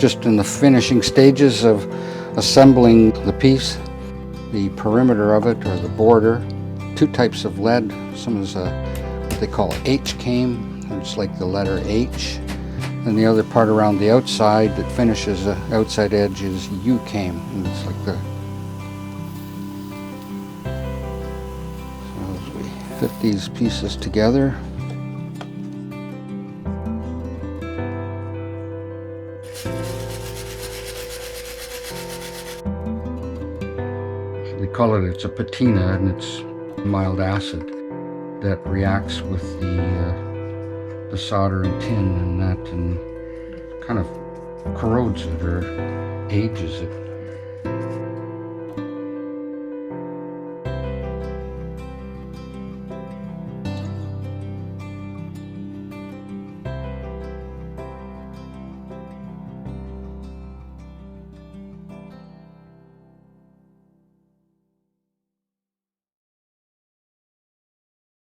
just in the finishing stages of assembling the piece. The perimeter of it, or the border, two types of lead. Some is what they call H-came, it's like the letter H. And the other part around the outside that finishes the outside edge is U-came, and it's like the... So as we fit these pieces together, they call it's a patina, and it's mild acid that reacts with the solder and tin and that, and kind of corrodes it or ages it.